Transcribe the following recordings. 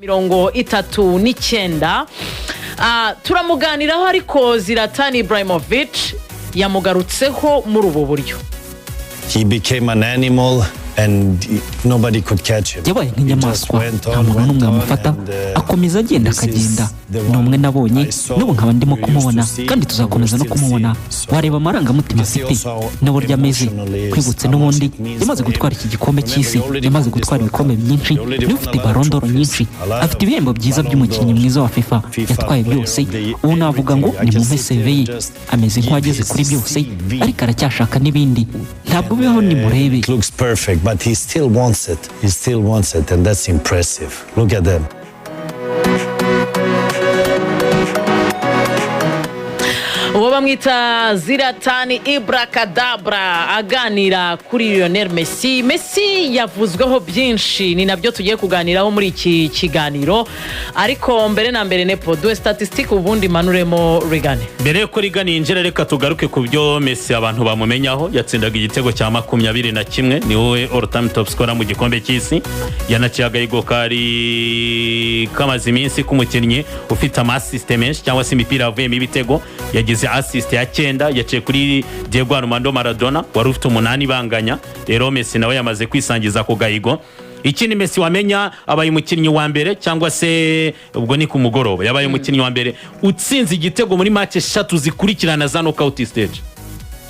39 turamuganiraho ariko Zlatan Ibrahimovic yamugarutseho muri ubu buryo. He became an animal and nobody could catch him. Yabaye nk'inyamaswa nta muntu n'umwe amufata akomeza agenda akagenda. Ni umwe nabonye n'ubu nkaba ndimo kumubona kandi tuzakomeza no kumubona. Wareba amarangamutima afite n'uburyo ameze kwibutse n'ubundi yamaze gutwara iki gikombe cy'isi, yamaze gutwara ibikombe byinshi, n'ufite Ballon d'Or nyinshi, afite ibihembo byiza by'umukinnyi mwiza wa FIFA, yatwaye byose. Ubu navuga ngo ni mu CV ye, ameze nk'uwageze kuri byose ariko aracyashaka n'ibindi. Ntabwo bibaho ni murebe. Looks perfect, but he still wants it. He still wants it, and that's impressive. Look at them. Uwo bamwita Zlatan Ibrahimovic aganira kuri Lionel Messi. Messi yavuzweho byinshi, ni nabyo tugiye kuganiraho muri iki kiganiro. Ariko mbere na mbere nepo dwe statistique ubundi manuremo Rigane. Mbere ko Rigane injira reka tugaruke ku byo Messi abantu bamumenyaho. Yatsindaga igitego cya 21 ni wowe all time top scorer mu gikombe cy'isi. Yanaciyaga igokari kamaze iminsi k'umukinnyi ufite ama-assist menshi cyangwa se imipira avuyemo ibitego. Yagize assist ya 9 yaciye kuri Diego Armando Maradona wari ufite 8 banganya. Rero Messi nawe yamaze kwisangiza ku gahigo. Ikindi Messi wamenya abaye umukinnyi wa mbere cyangwa se ubwo ni ku mugoroba yabaye umukinnyi wa mbere utsinze igitego muri match 3 zikurikirana za knockout stage.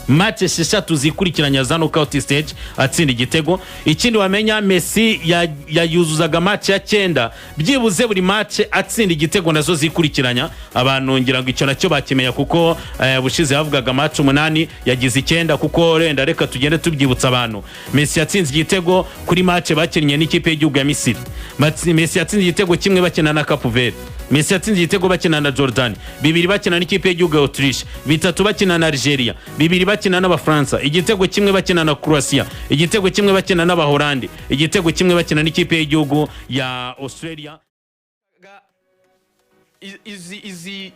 Match 3 zikurikiranya za knockout stage atsinda igitego. Ikindi wamenya Messi yayuzuzaga match ya 9 byibuze buri match atsinda igitego nazo zikurikiranya. Abantu ngira ngo icyo nacyo bakimenya kuko bushize yavugaga match 8 yagize 9 kuko reka tugende tubyibutsa abantu. Messi yatsinze igitego kuri match bakinnye n'ikipe y'igihugu ya Misiri. Messi yatsinze igitego kimwe bakina na Cape Verde. Messi yatsinze igitego bakina na Jordan, 2 bakina n'ikipe y'igihugu ya Autriche, 3 bakina na Algeria, 2 bakina n'Abafaransa, igitego kimwe bakina na Croatia, igitego kimwe bakina n'Abahorandi, igitego kimwe bakina n'ikipe y'igihugu ya Australia. Izi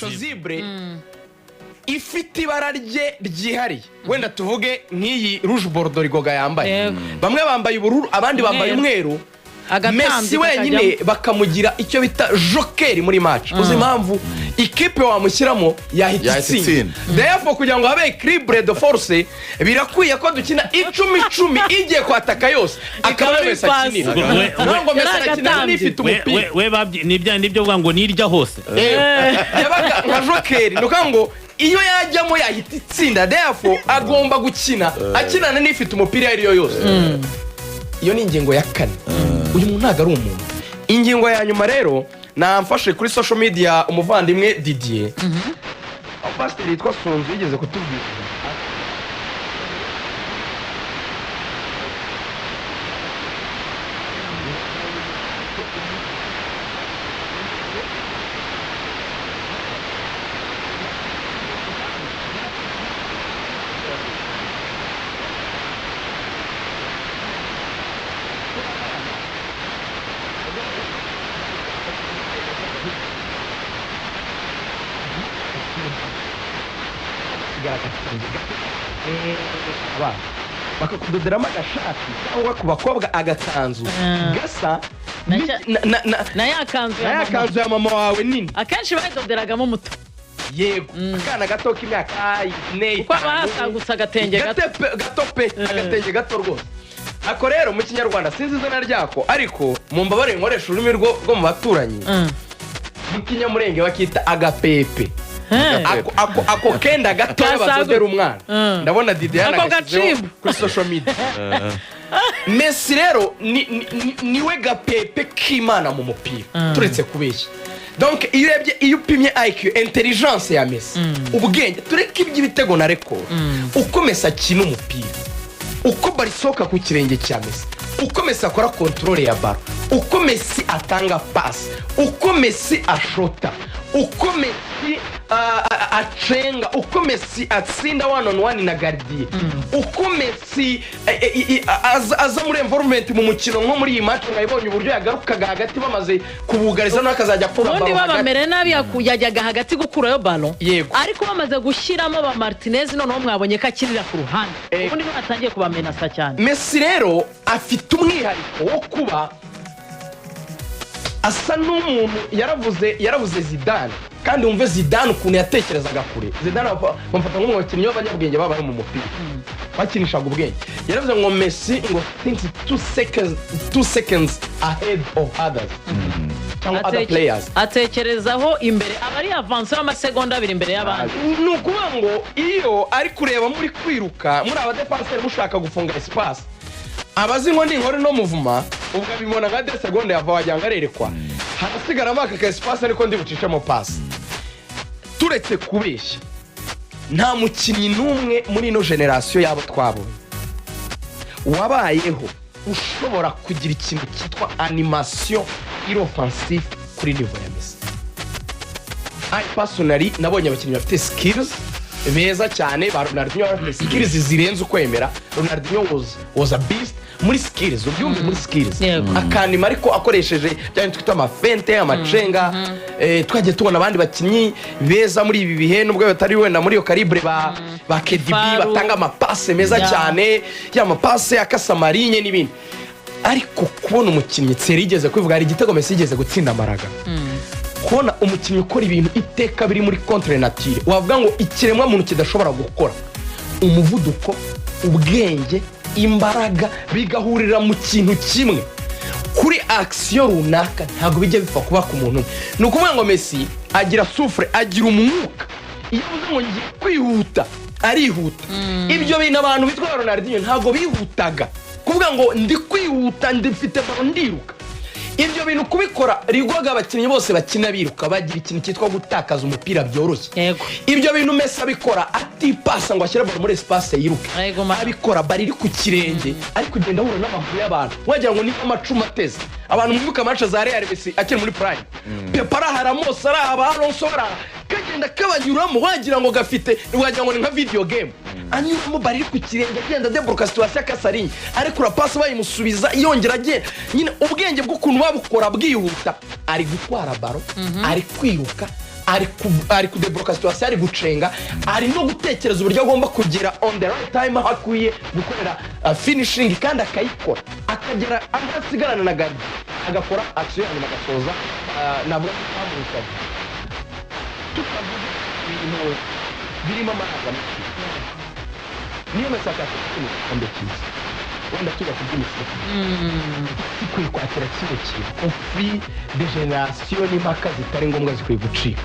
Chozibre ifite ibara rye ryihariye. Wenda tuvuge nk'iyi rouge bordeaux rigoga yambaye. Bamwe bambaye ubururu abandi bambaye umweru. Messi wenyine bakamugira icyo bita joker muri match. Uzi impamvu ikipe wamushyiramo yahita itsinda. Therefore kugira ngo habe equilibre de force birakwiye ko dukina 10-10 igiye kwataka yose akaba Messi akinira. Ntabwo Messi akinira n'ifite umupira. We nibyo vuga ngo nirya hose. Yabaga nka joker nuko ngo iyo yajyamo yahita itsinda. Therefore agomba gukina akinana n'ifite umupira ariyo yose. Iyo ni ingingo ya 4. Uyu muntu ntago ari umuntu. Ingingo ya nyuma rero namfashe kuri social media umuvandimwe Didier. Pastor yitwa Sonzo yigeze kutubwira. Bakakudoderamo agashati cyangwa ku bakobwa agakanzu gasa na yakanzu ya mama wawe nini. Akenshi bayidoderagamo muto. Yego akana gato k'imyaka 4 uko basagutse agatenge agatenge gato rwose. Ako rero mu Kinyarwanda sinzi izina ryako ariko mu mbabare nkoresha ururimi rwo mu baturanyi. Mu Kinyamurenge bakita agapepe. Ako kenda gato bazodera umwana. Ndabona Didier yashyizeho kuri social media. Messi rero niwe gapepe k'Imana mu mupira turetse kubeshya. Donc iyo upimye IQ intelligence ya Messi ubwenge tureke iby'ibitego na record uko Messi akina umupira, uko barisoka ku kirenge cya Messi, uko Messi akora control ya baro, uko Messi atanga pass, uko Messi ashota, uko Messi achenga, uko Messi atsinda one on one na gardien, uko Messi aza muri environment mu mukino nko muri iyi match ngayibonye uburyo yagarukaga hagati bamaze kubugariza no akazajya kura baro. Ubundi babamere nabi yakujyaga hagati gukurayo ballon. Ariko bamaze gushiramo ba Martinez noneho mwabonye ko akirira ku ruhande. Ubundi batangiye kubamenasa cyane. Messi rero afite umwihariko wo kuba asa n'umuntu yaravuze Zidane, kandi wumve Zidane ukuntu yatekerezaga kure. Zidane bamufata nk'umukinnyi w'abanyabwenge babaye mu mupira bakinishaga ubwenge. Yaravuze ngo Messi ngo thinks 2 seconds ahead of others, cyangwa other players. Atekerezaho imbere abari avance y'amasegonda abiri imbere y'abandi. Ni ukuvuga ngo iyo ari kureba muri kwiruka muri abadefanseri mushaka gufunga espace, abazi ngo n'inkore no muvuma ubwo bibona nka 2 seconde yava wajyanga arerekwa harasigara amaka ka espace ariko ndi bucicamo pass. Turetse kubeshya, nta mukinnyi n'umwe muri ino generation yabo twabonye wabayeho ushobora kugira ikintu cyitwa animation inoffensive kuri niveau ya Messi. I personally nabonye abakinnyi bafite skills beza cyane, ba Ronaldinho bafite skills zirenze ukwemera. Ronaldinho was a beast muri skills, ubyumve muri skills. Akanima ariko akoresheje cyane twita amafente, amacenga. Twagiye tubona abandi bakinnyi beza muri ibi bihe nubwo batari wenda muri yo calibre ba KDB batanga amapase meza cyane, ya mapase akasamarine n'ibindi. Ariko kubona umukinnyi tseri igeze kwivuga ari igitego Messi igeze gutsinda Maraga. Kubona umukinnyi ukora ibintu iteka biri muri contre nature, wavuga ngo ikiremwa muntu kidashobora gukora, umuvuduko, ubwenge, imbaraga bigahurira mu kintu kimwe kuri action runaka, ntabwo bijya bipfa kuba ku muntu. Ni ukuvuga ngo Messi agira souffle, agira umwuka, iyo uvuze ngo ngiye kwihuta arihuta. Ibyo bintu abantu bitwa Ronaldinho ntabwo bihutaga, kuvuga ngo ndi kwihuta ndifite baro ndiruka. Ibyo bintu kubikora rigwaga abakinnyi bose bakina biruka bagira ikintu cyitwa gutakaza umupira byoroshye. Ibyo bintu Messi abikora atipasa ngo ashyira baro muri espace yiruka, abikora bari iri ku kirenge ari kugenda ahura n'amaguru y'abantu wagira ngo ni amacuma ateze. Abantu mwibuka match za Real Messi akiri muri prime, Pepara Haramos araba Alonso kagenda kabanyuramo wagira ngo gafite, wagira ngo ni nka video game. Anyuramo bari ku kirenge agenda debloka situation akasarinye ariko rapasi bayimusubiza yongera agenda. Nyine ubwenge bw'ukuntu babukora bwihuta, ari gutwara baro, ari kwiruka, ari kudebloka situation, ari gucenga, ari no gutekereza uburyo agomba kugera on the right time hakwiye gukorera finishing, kandi akayikora akagera agasigarana na gari agakora action nyuma agasoza. Nabwo twamuruka tukavuga ibintu birimo amaraga niyo Messi akafite igikombe cyiza wenda tuba kubyinisa ikwiye kwakira kimwe kintu conflit de generation n'impaka zitari ngombwa zikwiye gucika.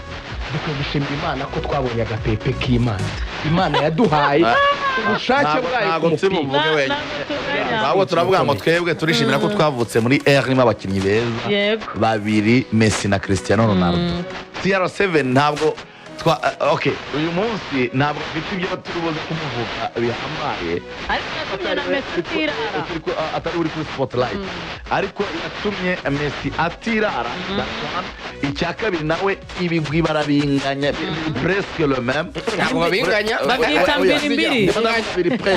Dukwiye gushimira Imana ko twabonye agapepe k'Imana. Imana yaduhaye ubushake bwayo ku mupira. Ntabwo turavuga ngo twebwe turishimira ko twavutse muri R irimo abakinnyi beza babiri, Messi na Cristiano Ronaldo. CR7 ntabwo okay, uyu munsi ntabwo bifite ibyo turubuze kumuvuga bihambaye, atari uri kuri spotlight, ariko yatumye Messi atirara. Icya kabiri nawe ibigwi barabinganya presque le même, ntabwo babinganya bagita mbiri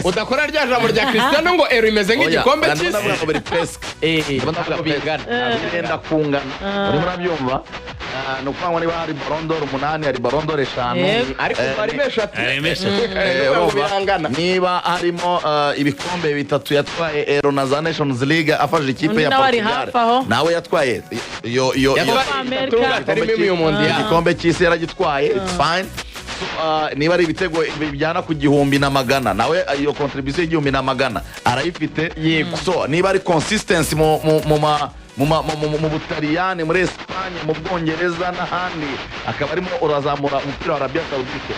udakora rya jambo rya Cristiano ngo imeze nk'igikombe cy'isi. Ntabwo bari presque bigenda kungana, urimo urabyumva. No kwangwa niba hari Ballon d'Or 8 hari Ballon d'Or 5 ariko bari beshatu niba harimo ibikombe bitatu yatwaye na za Nations League afashe ikipe ya Portugal, nawe yatwaye igikombe cy'isi yaragitwaye. It's fine. Niba ari ibitego bijyana ku 1,000 nawe iyo contribution y'1,000 arayifite. So niba ari consistency mu Butaliyani, muri Espagne, mu Bwongereza n'ahandi, akaba arimo urazamura umupira wa Arabia Saudite,